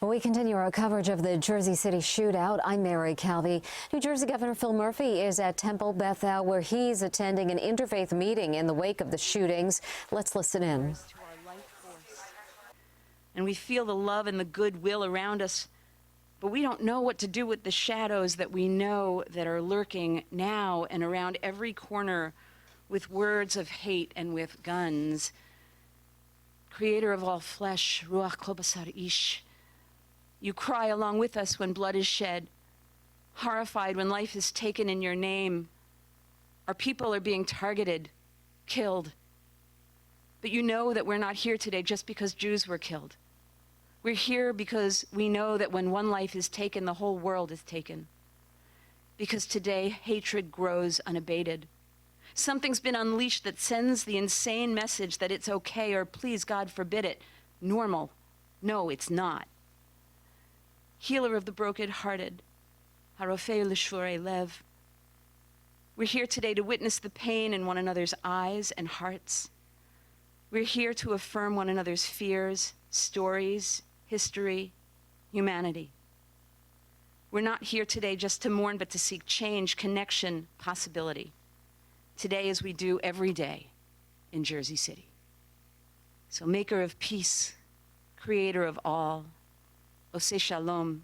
Well, we continue our coverage of the Jersey City shootout. I'm Mary Calvi. New Jersey Governor Phil Murphy is at Temple Beth-El, where he's attending an interfaith meeting in the wake of the shootings. Let's listen in. And we feel the love and the goodwill around us, but we don't know what to do with the shadows that we know that are lurking now and around every corner with words of hate and with guns. Creator of all flesh, Ruach Kol Basar Ish, you cry along with us when blood is shed, horrified when life is taken in your name. Our people are being targeted, killed. But you know that we're not here today just because Jews were killed. We're here because we know that when one life is taken, the whole world is taken. Because today, hatred grows unabated. Something's been unleashed that sends the insane message that it's okay, or please, God forbid it, normal. No, it's not. Healer of the brokenhearted, Harofei L'Shvorei Lev. We're here today to witness the pain in one another's eyes and hearts. We're here to affirm one another's fears, stories, history, humanity. We're not here today just to mourn, but to seek change, connection, possibility. Today, as we do every day in Jersey City. So, maker of peace, creator of all, Oseh Shalom,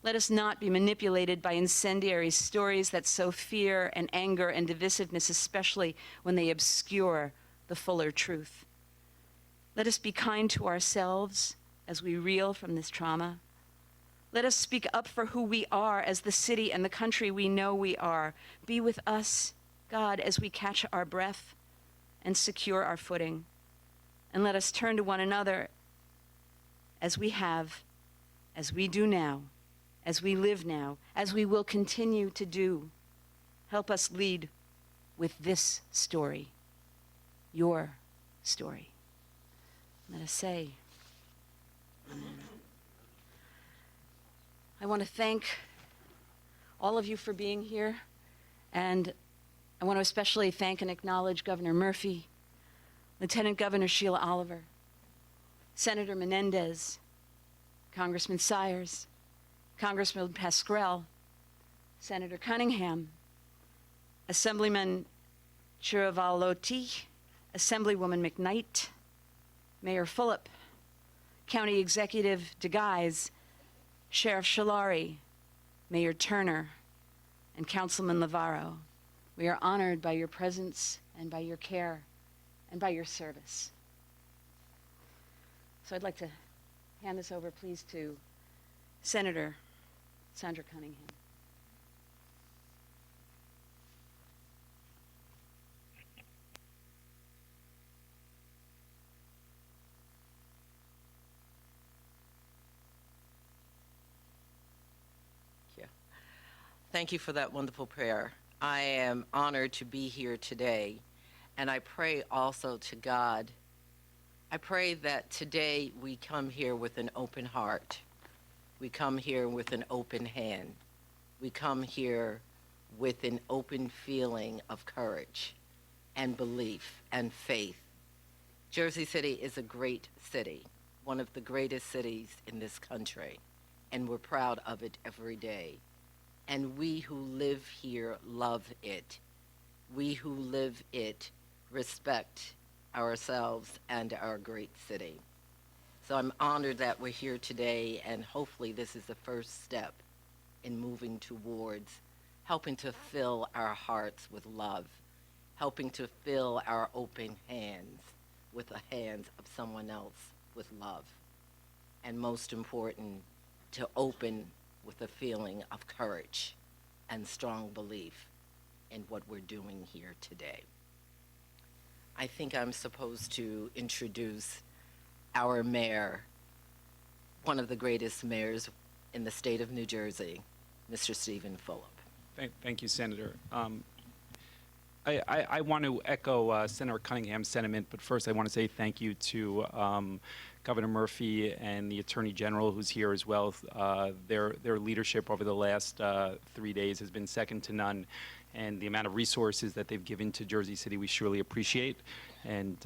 let us not be manipulated by incendiary stories that sow fear and anger and divisiveness, especially when they obscure the fuller truth. Let us be kind to ourselves as we reel from this trauma. Let us speak up for who we are as the city and the country we know we are. Be with us, God, as we catch our breath and secure our footing. And let us turn to one another as we have, as we do now, as we live now, as we will continue to do. Help us lead with this story, your story. Let us say, Amen. I want to thank all of you for being here, and I want to especially thank and acknowledge Governor Murphy, Lieutenant Governor Sheila Oliver, Senator Menendez, Congressman Sires, Congressman Pascrell, Senator Cunningham, Assemblyman Chiravalotti, Assemblywoman McKnight, Mayor Fulop, County Executive DeGuise, Sheriff Shalari, Mayor Turner, and Councilman Navarro. We are honored by your presence and by your care and by your service. So I'd like to hand this over, please, to Senator Sandra Cunningham. Thank you for that wonderful prayer. I am honored to be here today, and I pray also to God. I pray that today we come here with an open heart. We come here with an open hand. We come here with an open feeling of courage and belief and faith. Jersey City is a great city, one of the greatest cities in this country, and we're proud of it every day. And we who live here love it. We who live it respect ourselves and our great city. So I'm honored that we're here today, and hopefully this is the first step in moving towards helping to fill our hearts with love, helping to fill our open hands with the hands of someone else with love, and most important, to open with a feeling of courage and strong belief in what we're doing here today. I think I'm supposed to introduce our mayor, one of the greatest mayors in the state of New Jersey, Mr. Stephen Fulop. Thank you, Senator. I want to echo Senator Cunningham's sentiment, but first I want to say thank you to Governor Murphy and the Attorney General, who's here as well. Their leadership over the last 3 days has been second to none, and the amount of resources that they've given to Jersey City we surely appreciate, and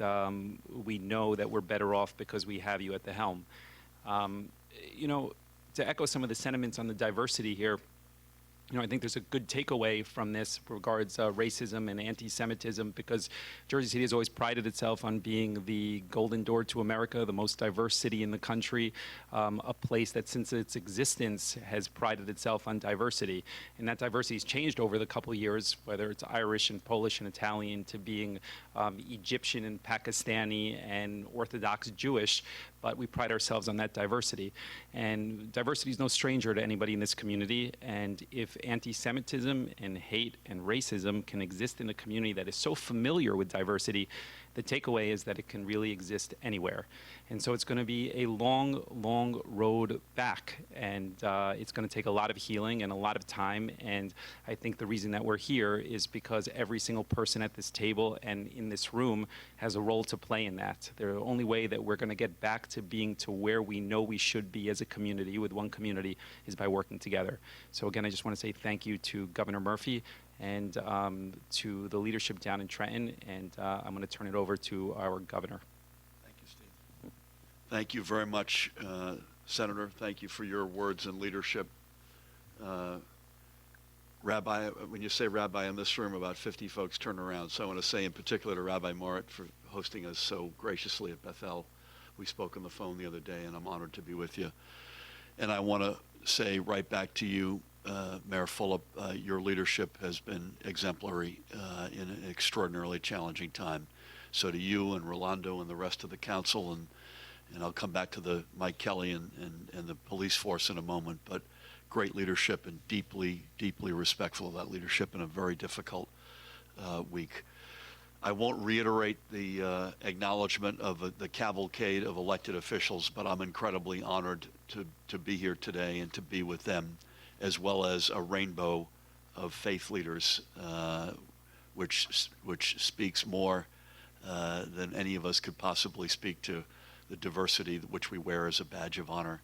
we know that we're better off because we have you at the helm. You know, to echo some of the sentiments on the diversity here, you know, I think there's a good takeaway from this regards racism and anti-Semitism, because Jersey City has always prided itself on being the golden door to America, the most diverse city in the country, a place that since its existence has prided itself on diversity. And that diversity has changed over the couple of years, whether it's Irish and Polish and Italian to being Egyptian and Pakistani and Orthodox Jewish, but we pride ourselves on that diversity. And diversity is no stranger to anybody in this community. And if anti-Semitism and hate and racism can exist in a community that is so familiar with diversity, the takeaway is that it can really exist anywhere. And so it's going to be a long, long road back. And it's going to take a lot of healing and a lot of time. And I think the reason that we're here is because every single person at this table and in this room has a role to play in that. The only way that we're going to get back to being to where we know we should be as a community, with one community, is by working together. So again, I just want to say thank you to Governor Murphy and to the leadership down in Trenton. And I'm going to turn it over to our governor. Thank you, Steve. Thank you very much, Senator. Thank you for your words and leadership. Rabbi, when you say Rabbi in this room, about 50 folks turn around. So I want to say in particular to Rabbi Morit for hosting us so graciously at Beth-El. We spoke on the phone the other day, and I'm honored to be with you. And I want to say right back to you, Mayor Fulop, your leadership has been exemplary in an extraordinarily challenging time. So to you and Rolando and the rest of the council, and I'll come back to the Mike Kelly and the police force in a moment, but great leadership and deeply, deeply respectful of that leadership in a very difficult week. I won't reiterate the acknowledgement of the cavalcade of elected officials, but I'm incredibly honored to be here today and to be with them, as well as a rainbow of faith leaders, which speaks more than any of us could possibly speak to the diversity which we wear as a badge of honor.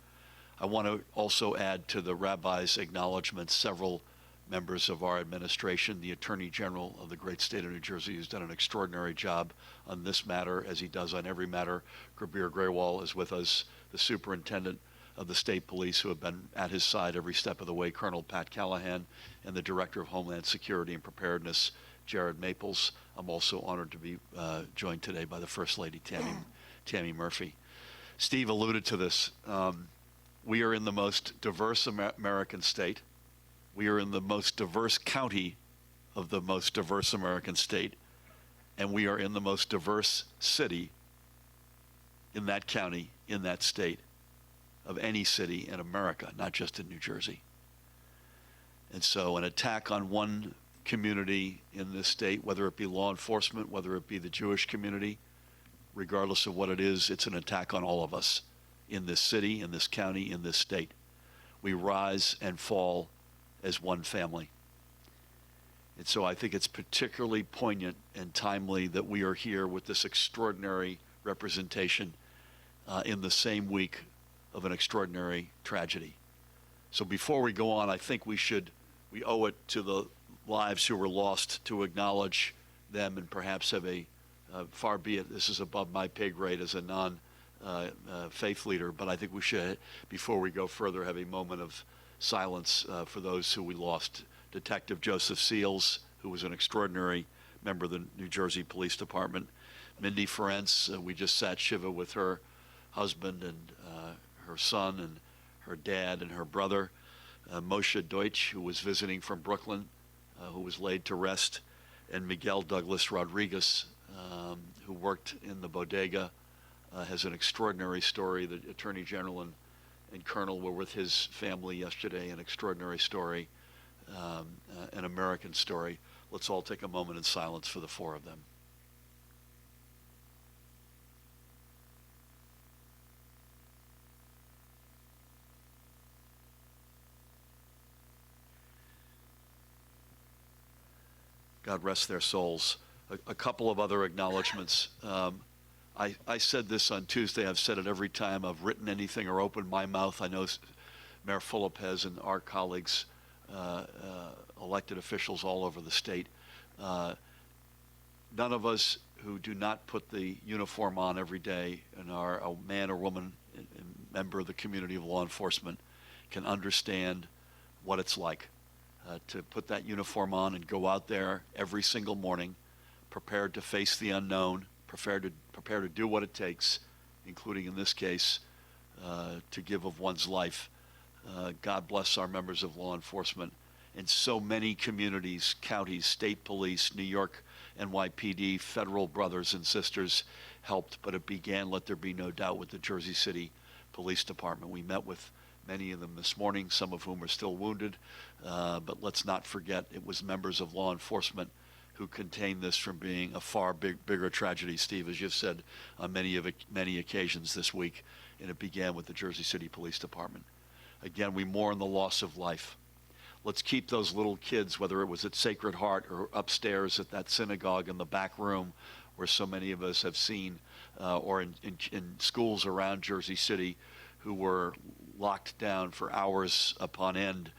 I want to also add to the rabbi's acknowledgement several members of our administration, the Attorney General of the great state of New Jersey, who's done an extraordinary job on this matter, as he does on every matter. Kabir Grewal is with us, the Superintendent of the State Police, who have been at his side every step of the way, Colonel Pat Callahan, and the Director of Homeland Security and Preparedness, Jared Maples. I'm also honored to be joined today by the First Lady, Tammy Murphy. Steve alluded to this. We are in the most diverse American state. We are in the most diverse county of the most diverse American state, and we are in the most diverse city in that county, in that state, of any city in America, not just in New Jersey. And so an attack on one community in this state, whether it be law enforcement, whether it be the Jewish community, regardless of what it is, it's an attack on all of us in this city, in this county, in this state. We rise and fall as one family. And so I think it's particularly poignant and timely that we are here with this extraordinary representation in the same week of an extraordinary tragedy. So before we go on, I think we owe it to the lives who were lost to acknowledge them and perhaps have far be it, this is above my pay grade as a non-faith leader, but I think we should, before we go further, have a moment of silence for those who we lost. Detective Joseph Seals, who was an extraordinary member of the New Jersey Police Department. Mindy Ferencz, we just sat Shiva with her husband and her son and her dad and her brother. Moshe Deutsch, who was visiting from Brooklyn, who was laid to rest. And Miguel Douglas Rodriguez, who worked in the bodega, has an extraordinary story. The Attorney General and Colonel were with his family yesterday, an extraordinary story, an American story. Let's all take a moment in silence for the four of them. God rest their souls. A couple of other acknowledgments. I said this on Tuesday. I've said it every time I've written anything or opened my mouth. I know Mayor Fulop has, and our colleagues, elected officials all over the state. None of us who do not put the uniform on every day and are a man or woman, in member of the community of law enforcement can understand what it's like to put that uniform on and go out there every single morning, prepared to face the unknown, prepared to do what it takes, including in this case, to give of one's life. God bless our members of law enforcement in so many communities, counties, state police, New York, NYPD, federal brothers and sisters helped, but it began, let there be no doubt, with the Jersey City Police Department. We met with many of them this morning, some of whom are still wounded, but let's not forget it was members of law enforcement who contained this from being a far bigger tragedy, Steve, as you've said on many occasions this week, and it began with the Jersey City Police Department. Again, we mourn the loss of life. Let's keep those little kids, whether it was at Sacred Heart or upstairs at that synagogue in the back room where so many of us have seen, or in schools around Jersey City who were locked down for hours upon end,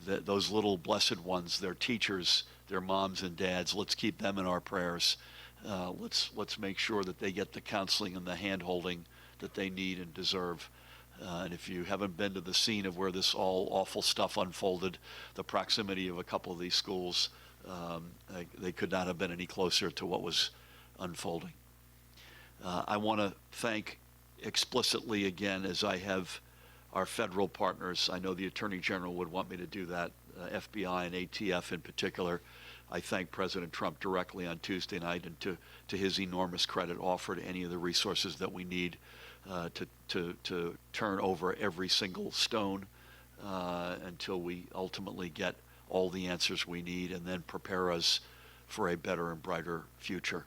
those little blessed ones, their teachers, their moms and dads, let's keep them in our prayers. Let's make sure that they get the counseling and the hand-holding that they need and deserve. And if you haven't been to the scene of where this all awful stuff unfolded, the proximity of a couple of these schools, they could not have been any closer to what was unfolding. I want to thank explicitly again, as I have our federal partners. I know the Attorney General would want me to do that, FBI and ATF in particular. I thank President Trump directly on Tuesday night, and to his enormous credit, offered any of the resources that we need to turn over every single stone until we ultimately get all the answers we need, and then prepare us for a better and brighter future.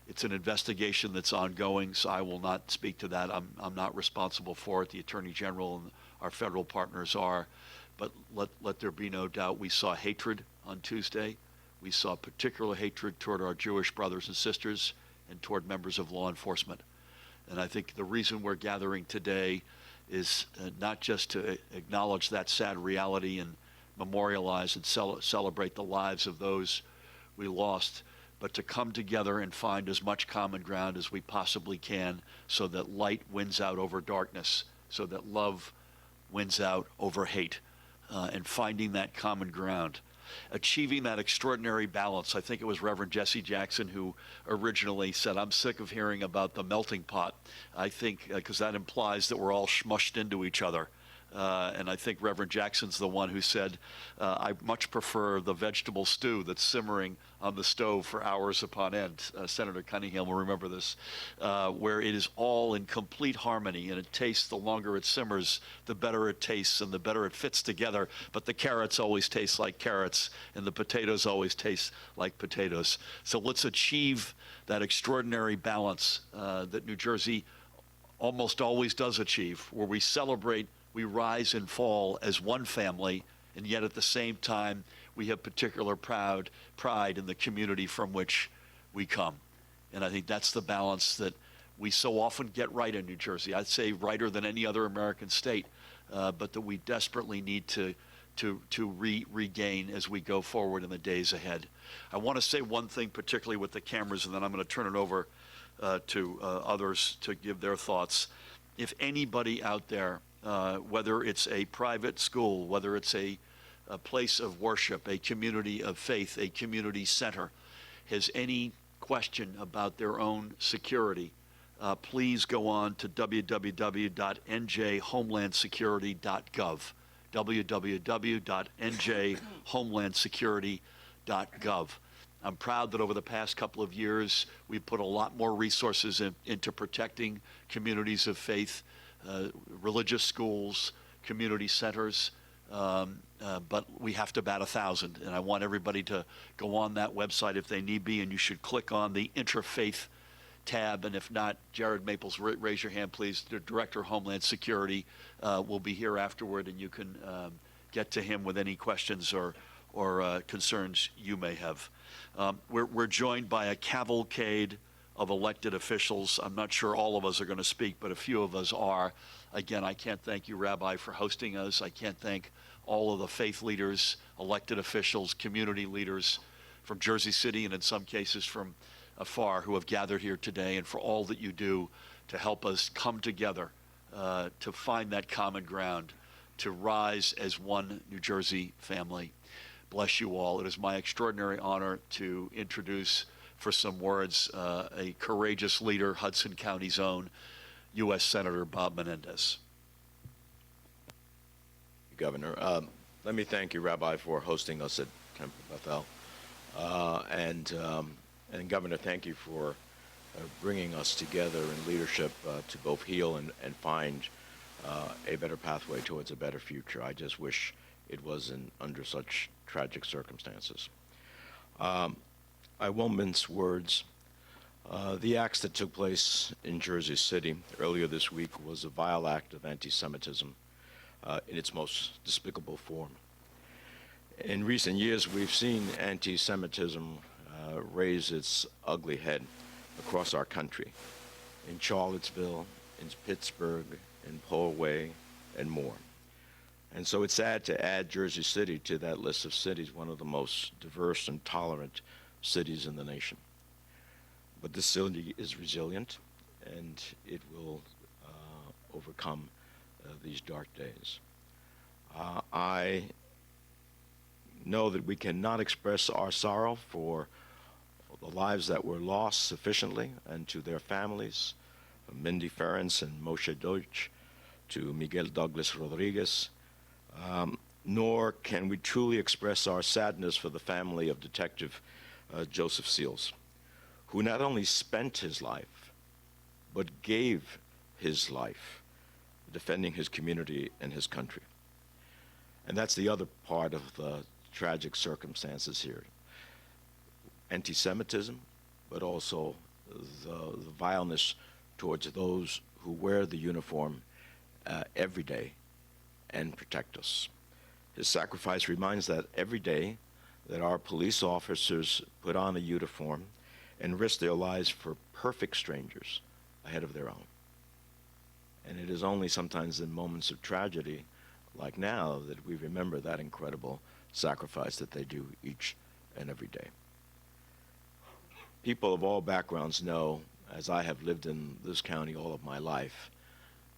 It's an investigation that's ongoing, so I will not speak to that. I'm not responsible for it. The Attorney General and our federal partners are. But let there be no doubt, we saw hatred on Tuesday. We saw particular hatred toward our Jewish brothers and sisters and toward members of law enforcement. And I think the reason we're gathering today is not just to acknowledge that sad reality and memorialize and celebrate the lives of those we lost, but to come together and find as much common ground as we possibly can so that light wins out over darkness, so that love wins out over hate, and finding that common ground. Achieving that extraordinary balance. I think it was Reverend Jesse Jackson who originally said, I'm sick of hearing about the melting pot. I think, because that implies that we're all smushed into each other. And I think Reverend Jackson's the one who said, I much prefer the vegetable stew that's simmering on the stove for hours upon end. Senator Cunningham will remember this, where it is all in complete harmony, and it tastes, the longer it simmers, the better it tastes and the better it fits together. But the carrots always taste like carrots, and the potatoes always taste like potatoes. So let's achieve that extraordinary balance that New Jersey almost always does achieve, where we celebrate, we rise and fall as one family, and yet at the same time, we have particular pride in the community from which we come. And I think that's the balance that we so often get right in New Jersey. I'd say righter than any other American state, but that we desperately need to regain as we go forward in the days ahead. I want to say one thing particularly with the cameras, and then I'm going to turn it over to others to give their thoughts. If anybody out there, whether it's a private school, whether it's a place of worship, a community of faith, a community center, has any question about their own security, please go on to www.njhomelandsecurity.gov, www.njhomelandsecurity.gov. I'm proud that over the past couple of years, we've put a lot more resources into protecting communities of faith, religious schools, community centers, but we have to bat 1,000. And I want everybody to go on that website if they need be, and you should click on the Interfaith tab. And if not, Jared Maples, raise your hand, please. The Director of Homeland Security will be here afterward, and you can get to him with any questions or concerns you may have. We're joined by a cavalcade of elected officials. I'm not sure all of us are going to speak, but a few of us are. Again, I can't thank you, Rabbi, for hosting us. I can't thank all of the faith leaders, elected officials, community leaders from Jersey City, and in some cases from afar, who have gathered here today, and for all that you do to help us come together to find that common ground, to rise as one New Jersey family. Bless you all. It is my extraordinary honor to introduce for some words a courageous leader, Hudson County's own U.S. Senator Bob Menendez. Governor, let me thank you, Rabbi, for hosting us at Temple Beth-El. And Governor, thank you for bringing us together in leadership to both heal and find a better pathway towards a better future. I just wish it wasn't under such tragic circumstances. I won't mince words. The acts that took place in Jersey City earlier this week was a vile act of anti-Semitism in its most despicable form. In recent years, we've seen anti-Semitism raise its ugly head across our country, in Charlottesville, in Pittsburgh, in Poway, and more. And so it's sad to add Jersey City to that list of cities, one of the most diverse and tolerant cities in the nation. But this city is resilient, and it will overcome these dark days. I know that we cannot express our sorrow for the lives that were lost sufficiently, and to their families, from Mindy Ferenc and Moshe Deutsch to Miguel Douglas Rodriguez, nor can we truly express our sadness for the family of Detective Joseph Seals, who not only spent his life, but gave his life defending his community and his country. And that's the other part of the tragic circumstances here. Anti-Semitism, but also the vileness towards those who wear the uniform every day and protect us. His sacrifice reminds that every day that our police officers put on a uniform and risk their lives for perfect strangers ahead of their own. And it is only sometimes in moments of tragedy, like now, that we remember that incredible sacrifice that they do each and every day. People of all backgrounds know, as I have lived in this county all of my life,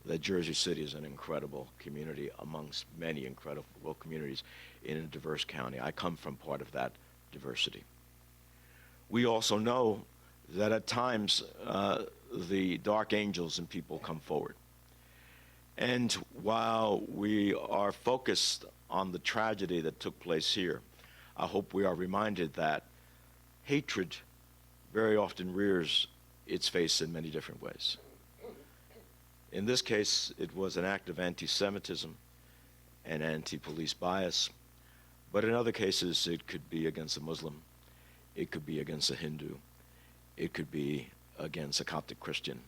that Jersey City is an incredible community amongst many incredible communities in a diverse county. I come from part of that diversity. We also know that at times the dark angels in people come forward. And while we are focused on the tragedy that took place here, I hope we are reminded that hatred very often rears its face in many different ways. In this case, it was an act of anti-Semitism and anti-police bias, but in other cases, it could be against a Muslim, it could be against a Hindu, it could be against a Coptic Christian,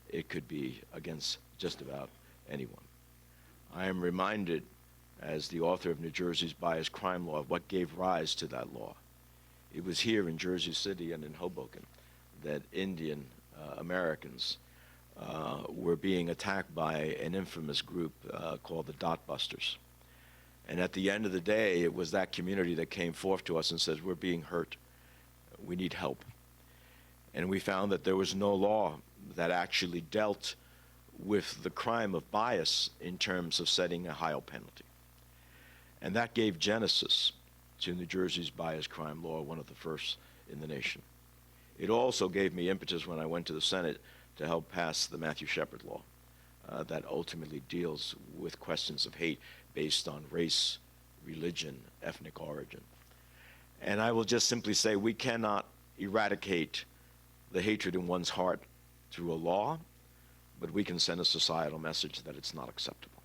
it could be against just about anyone. I am reminded, as the author of New Jersey's bias crime law, of what gave rise to that law. It was here in Jersey City and in Hoboken that Indian Americans were being attacked by an infamous group called the Dot Busters. And at the end of the day, it was that community that came forth to us and said, we're being hurt, we need help. And we found that there was no law that actually dealt with the crime of bias in terms of setting a higher penalty. And that gave genesis to New Jersey's bias crime law, one of the first in the nation. It also gave me impetus when I went to the Senate to help pass the Matthew Shepard law that ultimately deals with questions of hate based on race, religion, ethnic origin. And I will just simply say we cannot eradicate the hatred in one's heart through a law, but we can send a societal message that it's not acceptable.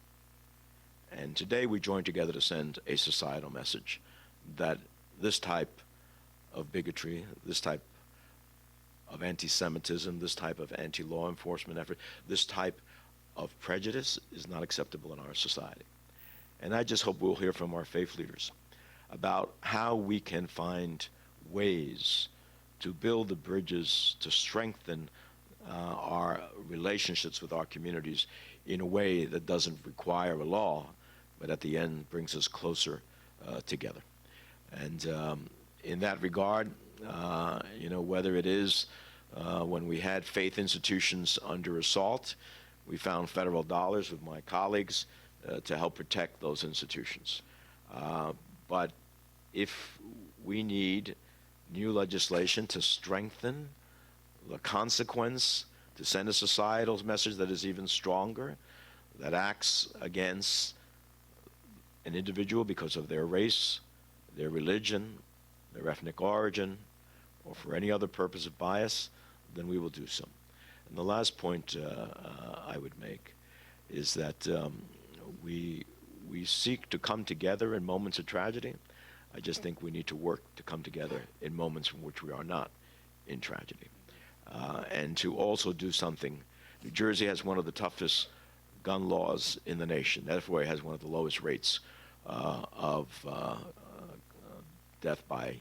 And today we join together to send a societal message that this type of bigotry, this type of anti-Semitism, this type of anti-law enforcement effort, this type of prejudice is not acceptable in our society. And I just hope we'll hear from our faith leaders about how we can find ways to build the bridges, to strengthen our relationships with our communities in a way that doesn't require a law, but at the end brings us closer together. And in that regard, whether it is when we had faith institutions under assault, We found federal dollars with my colleagues to help protect those institutions. But if we need new legislation to strengthen the consequence, to send a societal message that is even stronger, that acts against an individual because of their race, their religion, their ethnic origin, or for any other purpose of bias, then we will do so. And the last point I would make is that we seek to come together in moments of tragedy. I just think we need to work to come together in moments in which we are not in tragedy. And to also do something. New Jersey has one of the toughest gun laws in the nation. Therefore, it has one of the lowest rates of death by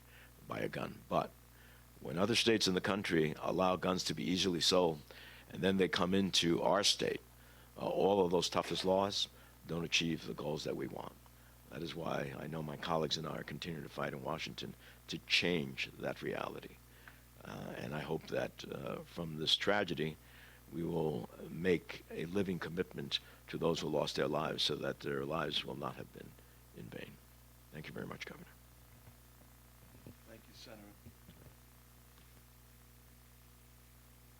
a gun. But when other states in the country allow guns to be easily sold, and then they come into our state, all of those toughest laws don't achieve the goals that we want. That is why I know my colleagues and I are continuing to fight in Washington to change that reality. And I hope that from this tragedy, we will make a living commitment to those who lost their lives so that their lives will not have been in vain. Thank you very much, Governor. Thank you, Senator.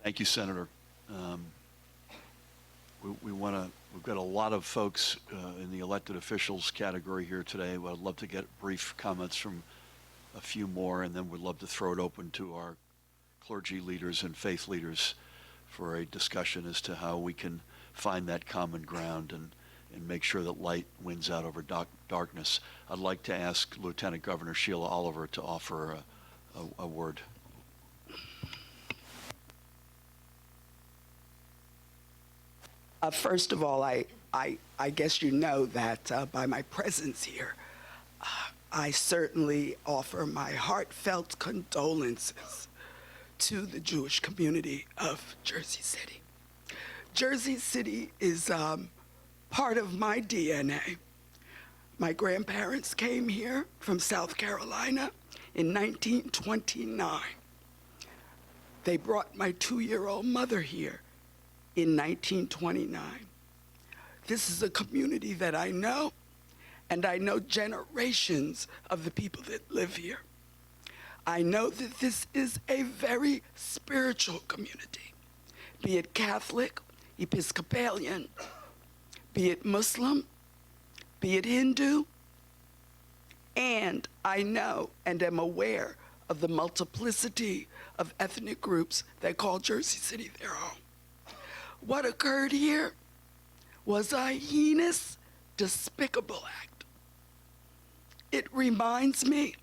Thank you, Senator. We've got a lot of folks in the elected officials category here today. I'd love to get brief comments from a few more, and then we'd love to throw it open to our clergy leaders and faith leaders for a discussion as to how we can find that common ground and make sure that light wins out over darkness. I'd like to ask Lieutenant Governor Sheila Oliver to offer a word. First of all, I guess you know that by my presence here, I certainly offer my heartfelt condolences to the Jewish community of Jersey City. Jersey City is part of my DNA. My grandparents came here from South Carolina in 1929. They brought my 2-year-old mother here in 1929. This is a community that I know, and I know generations of the people that live here. I know that this is a very spiritual community, be it Catholic, Episcopalian, be it Muslim, be it Hindu, and I know and am aware of the multiplicity of ethnic groups that call Jersey City their home. What occurred here was a heinous, despicable act. It reminds me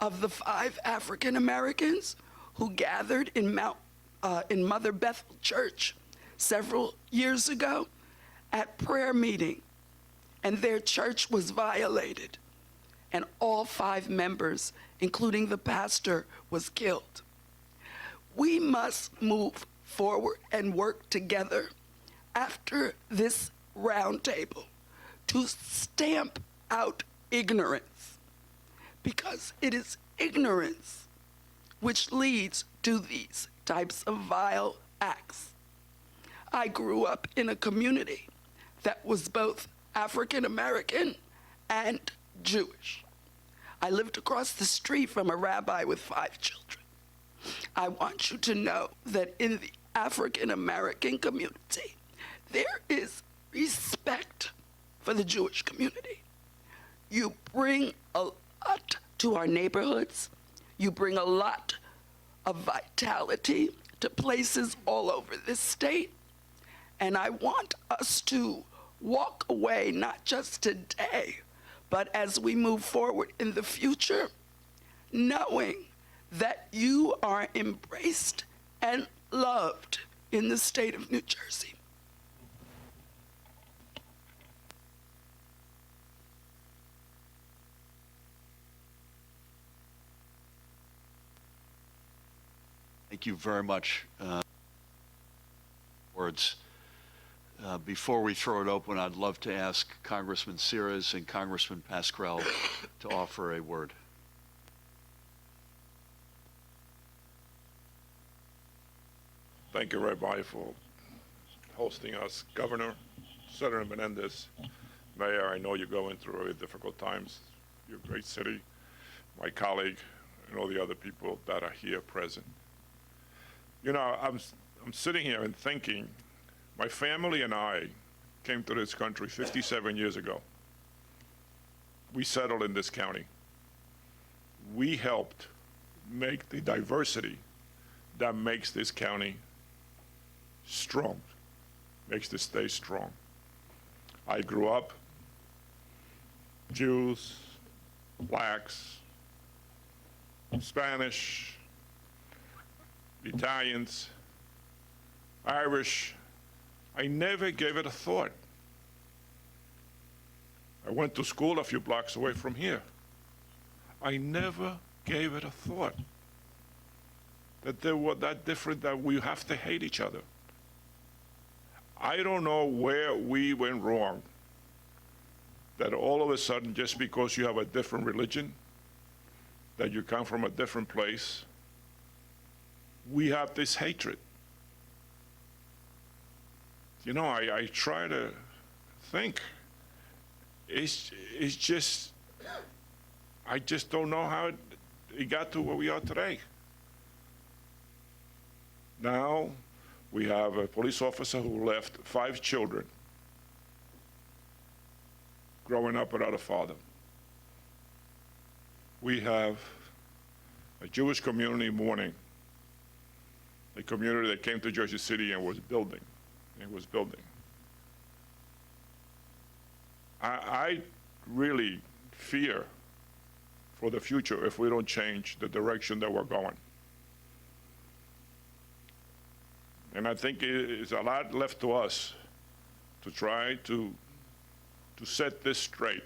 of the 5 African Americans who gathered in Mother Beth-El Church several years ago at prayer meeting, and their church was violated, and all 5 members, including the pastor, was killed. We must move forward and work together after this roundtable to stamp out ignorance, because it is ignorance which leads to these types of vile acts. I grew up in a community that was both African American and Jewish. I lived across the street from a rabbi with 5 children. I want you to know that in the African American community, there is respect for the Jewish community. You bring a lot to our neighborhoods. You bring a lot of vitality to places all over this state. And I want us to walk away, not just today, but as we move forward in the future, knowing that you are embraced and loved in the state of New Jersey. Thank you very much. Words. Before we throw it open, I'd love to ask Congressman Sears and Congressman Pascrell to offer a word. Thank you, Rabbi, for hosting us. Governor, Senator Menendez, Mayor, I know you're going through very difficult times. You're a great city. My colleague and all the other people that are here present. You know, I'm sitting here and thinking, my family and I came to this country 57 years ago. We settled in this county. We helped make the diversity that makes this county strong, makes this state strong. I grew up, Jews, blacks, Spanish, Italians, Irish. I never gave it a thought. I went to school a few blocks away from here. I never gave it a thought that they were that different, that we have to hate each other. I don't know where we went wrong, that all of a sudden, just because you have a different religion, that you come from a different place, we have this hatred. You know, I try to think, it's just, I just don't know how it got to where we are today. Now, we have a police officer who left 5 children growing up without a father. We have a Jewish community mourning, a community that came to Jersey City and was building. I really fear for the future if we don't change the direction that we're going. And I think it's a lot left to us to try to set this straight,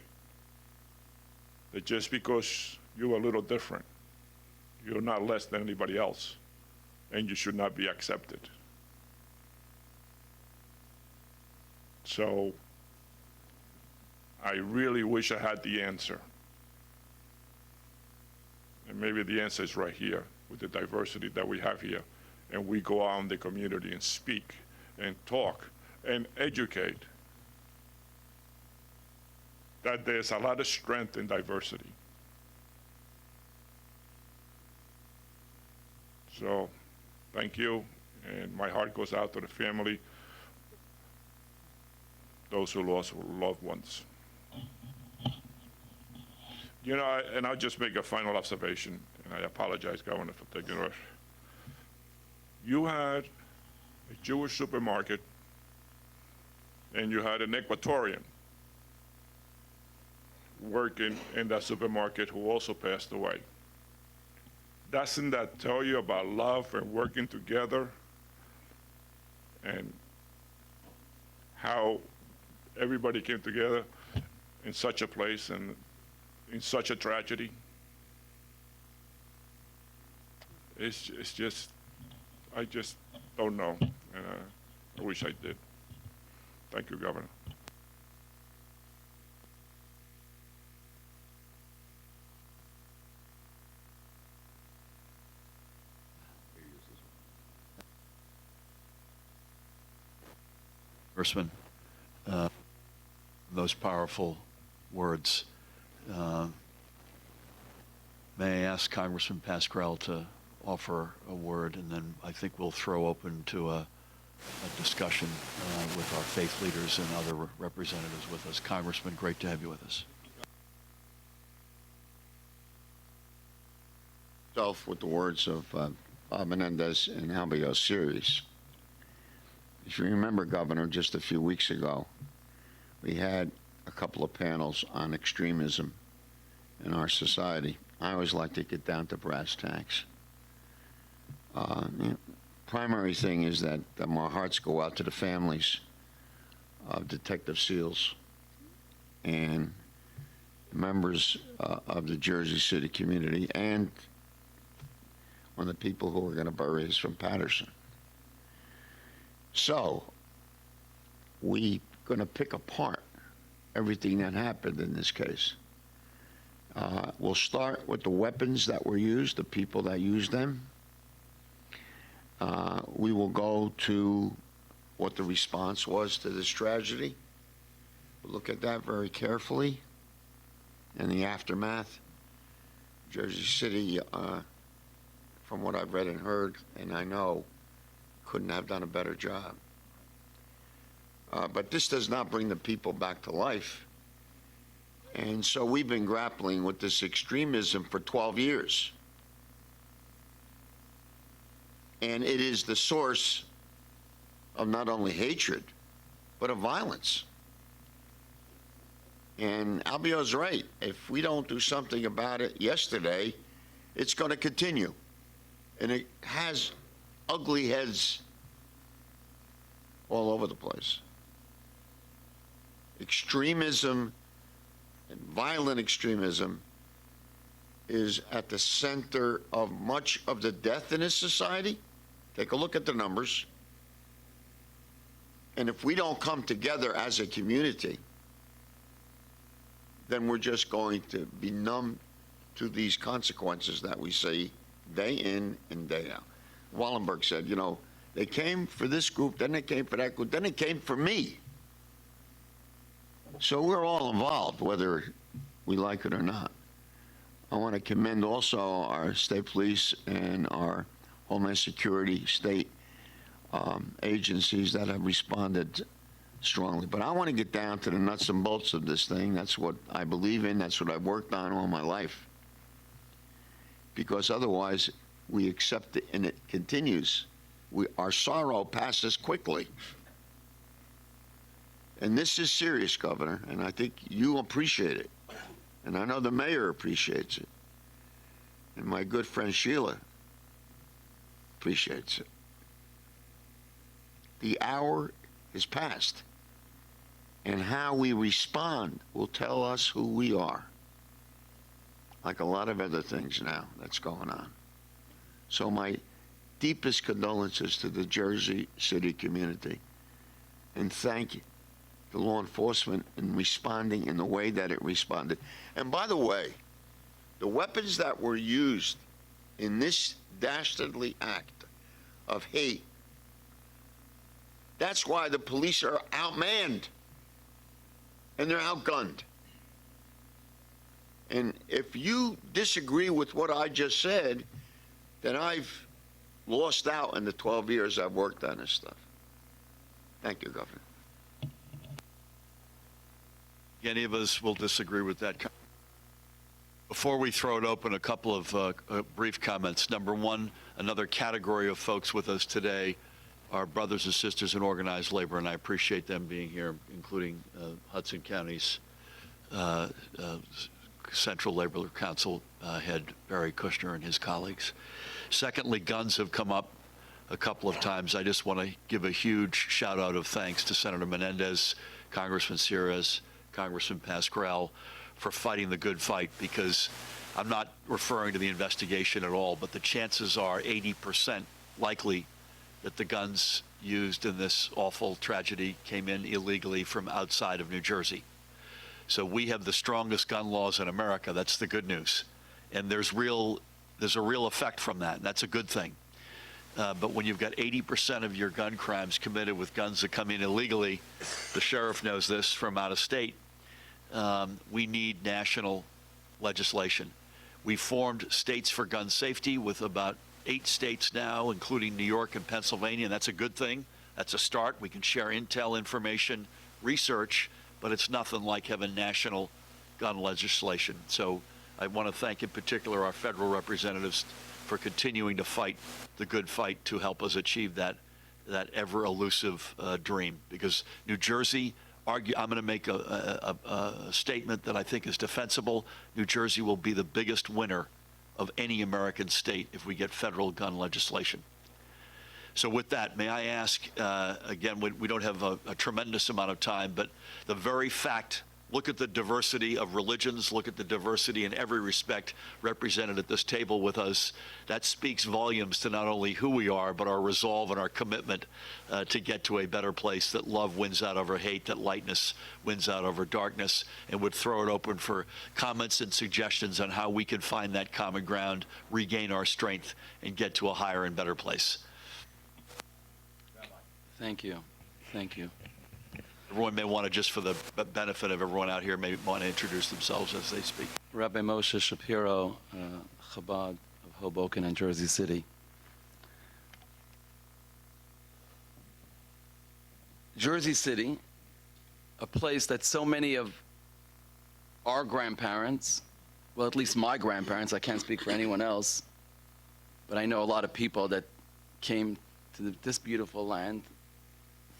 that just because you're a little different, you're not less than anybody else, and you should not be accepted. So I really wish I had the answer. And maybe the answer is right here with the diversity that we have here. And we go out in the community and speak and talk and educate, that there's a lot of strength in diversity. So thank you, and my heart goes out to the family, those who lost loved ones. You know, and I'll just make a final observation, and I apologize, Governor, for taking it. You had a Jewish supermarket, and you had an Ecuadorian working in that supermarket who also passed away. Doesn't that tell you about love and working together, and how everybody came together in such a place and in such a tragedy? It's just, I just don't know, and I wish I did. Thank you, Governor. Congressman, those powerful words. May I ask Congressman Pascrell to offer a word, and then I think we'll throw open to a discussion with our faith leaders and other representatives with us. Congressman, great to have you with us. With the words of Bob Menendez and Albio series. If you remember, Governor, just a few weeks ago, we had a couple of panels on extremism in our society. I always like to get down to brass tacks. Primary thing is that my hearts go out to the families of Detective SEALs and members of the Jersey City community, and one of the people who are going to bury us from Patterson. So, we're going to pick apart everything that happened in this case. We'll start with the weapons that were used, the people that used them. We will go to what the response was to this tragedy. But look at that very carefully and the aftermath. Jersey City, from what I've read and heard, and I know, couldn't have done a better job. But this does not bring the people back to life. And so we've been grappling with this extremism for 12 years. And it is the source of not only hatred, but of violence. And Albio's right. If we don't do something about it yesterday, it's going to continue. And it has ugly heads all over the place. Extremism and violent extremism is at the center of much of the death in this society. Take a look at the numbers. And if we don't come together as a community, then we're just going to be numb to these consequences that we see day in and day out. Wallenberg said, you know, they came for this group, then they came for that group, then they came for me. So we're all involved, whether we like it or not. I want to commend also our state police and our Homeland Security state agencies that have responded strongly. But I want to get down to the nuts and bolts of this thing. That's what I believe in. That's what I've worked on all my life. Because otherwise, we accept it and it continues. Our sorrow passes quickly. And this is serious, Governor, and I think you appreciate it. And I know the mayor appreciates it. And my good friend Sheila appreciates it. The hour is past. And how we respond will tell us who we are. Like a lot of other things now that's going on. So my deepest condolences to the Jersey City community. And thank you. The law enforcement in responding in the way that it responded. And by the way, the weapons that were used in this dastardly act of hate, that's why the police are outmanned and they're outgunned. And if you disagree with what I just said, then I've lost out in the 12 years I've worked on this stuff. Thank you, Governor. Any of us will disagree with that. Before we throw it open, a couple of brief comments. Number one, another category of folks with us today are brothers and sisters in organized labor, and I appreciate them being here, including Hudson County's Central Labor Council head, Barry Kushner, and his colleagues. Secondly, guns have come up a couple of times. I just want to give a huge shout out of thanks to Senator Menendez, Congressman Sires, Congressman Pascrell, for fighting the good fight, because I'm not referring to the investigation at all, but the chances are 80% likely that the guns used in this awful tragedy came in illegally from outside of New Jersey. So we have the strongest gun laws in America. That's the good news. And there's a real effect from that, and that's a good thing. But when you've got 80% of your gun crimes committed with guns that come in illegally, the sheriff knows this from out of state, we need national legislation. We formed states for gun safety with about 8 states now, including New York and Pennsylvania, and that's a good thing. That's a start. We can share intel, information, research, but it's nothing like having national gun legislation. So I want to thank in particular our federal representatives for continuing to fight the good fight to help us achieve that ever elusive dream. Because New Jersey, I'm going to make a statement that I think is defensible. New Jersey will be the biggest winner of any American state if we get federal gun legislation. So with that, may I ask, again, we don't have a tremendous amount of time, but the very fact, look at the diversity of religions, look at the diversity in every respect represented at this table with us. That speaks volumes to not only who we are, but our resolve and our commitment to get to a better place, that love wins out over hate, that lightness wins out over darkness, and would throw it open for comments and suggestions on how we can find that common ground, regain our strength, and get to a higher and better place. Thank you. Thank you. Everyone may want to, just for the benefit of everyone out here, may want to introduce themselves as they speak. Rabbi Moshe Shapiro, Chabad of Hoboken and Jersey City. Jersey City, a place that so many of our grandparents, well, at least my grandparents, I can't speak for anyone else, but I know a lot of people that came to this beautiful land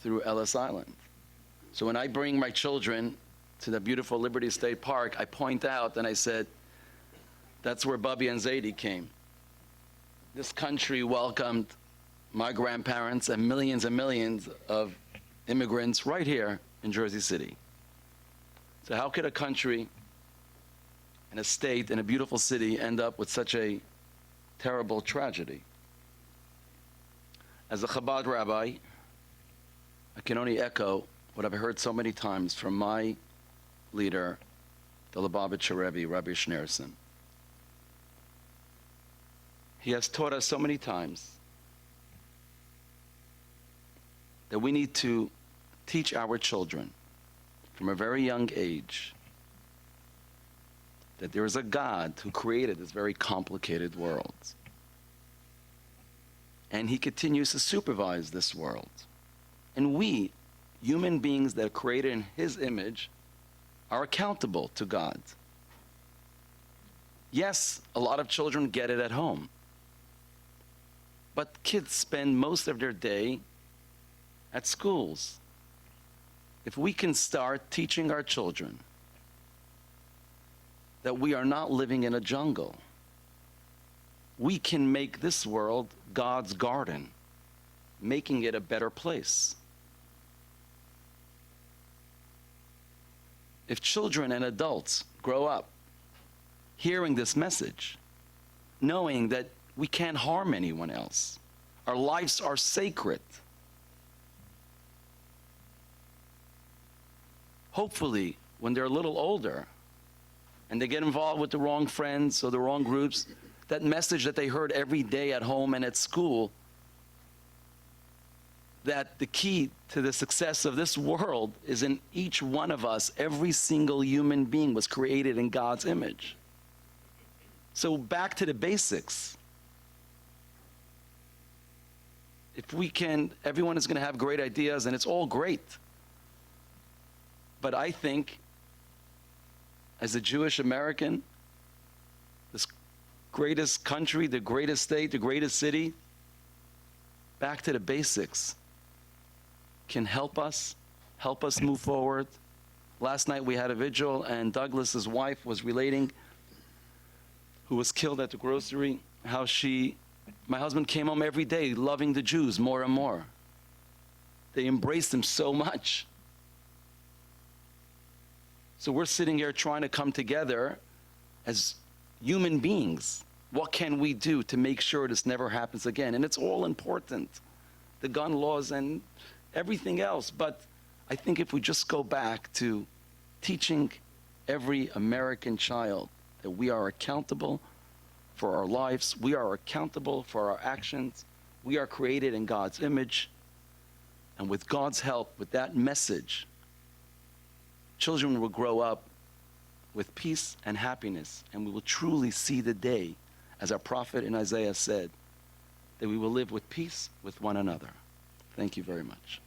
through Ellis Island. So when I bring my children to the beautiful Liberty State Park, I point out and I said, that's where Bubby and Zadie came. This country welcomed my grandparents and millions of immigrants right here in Jersey City. So how could a country and a state and a beautiful city end up with such a terrible tragedy? As a Chabad rabbi, I can only echo what I've heard so many times from my leader, the Lubavitcher Rebbe, Rabbi Schneerson. He has taught us so many times that we need to teach our children from a very young age that there is a God who created this very complicated world. And he continues to supervise this world. And we, human beings that are created in his image, are accountable to God. Yes, a lot of children get it at home. But kids spend most of their day at schools. If we can start teaching our children that we are not living in a jungle, we can make this world God's garden, making it a better place. If children and adults grow up hearing this message, knowing that we can't harm anyone else, our lives are sacred, hopefully, when they're a little older and they get involved with the wrong friends or the wrong groups, that message that they heard every day at home and at school, that the key to the success of this world is in each one of us. Every single human being was created in God's image. So back to the basics. If we can, everyone is going to have great ideas, and it's all great. But I think, as a Jewish American, this greatest country, the greatest state, the greatest city, back to the basics can help us move forward. Last night we had a vigil, and Douglas's wife was relating, who was killed at the grocery, how my husband came home every day loving the Jews more and more. They embraced him so much. So we're sitting here trying to come together as human beings. What can we do to make sure this never happens again? And it's all important, the gun laws and everything else. But I think if we just go back to teaching every American child that we are accountable for our lives, we are accountable for our actions, we are created in God's image, and with God's help, with that message, children will grow up with peace and happiness, and we will truly see the day, as our prophet in Isaiah said, that we will live with peace with one another. Thank you very much.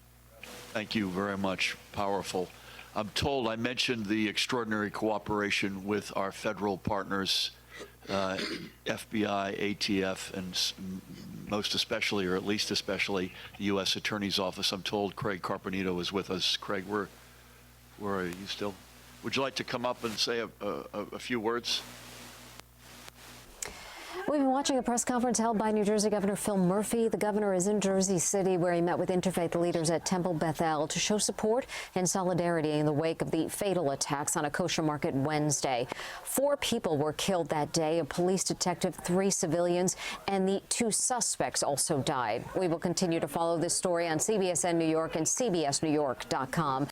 Thank you very much. Powerful. I'm told I mentioned the extraordinary cooperation with our federal partners, FBI, ATF, and most especially, or at least especially, the U.S. Attorney's Office. I'm told Craig Carpenito is with us. Craig, where are you still? Would you like to come up and say a few words? We've been watching a press conference held by New Jersey Governor Phil Murphy. The governor is in Jersey City, where he met with Interfaith leaders at Temple Beth-El to show support and solidarity in the wake of the fatal attacks on a kosher market Wednesday. 4 people were killed that day, a police detective, 3 civilians, and the 2 suspects also died. We will continue to follow this story on CBSN New York and CBSNewYork.com.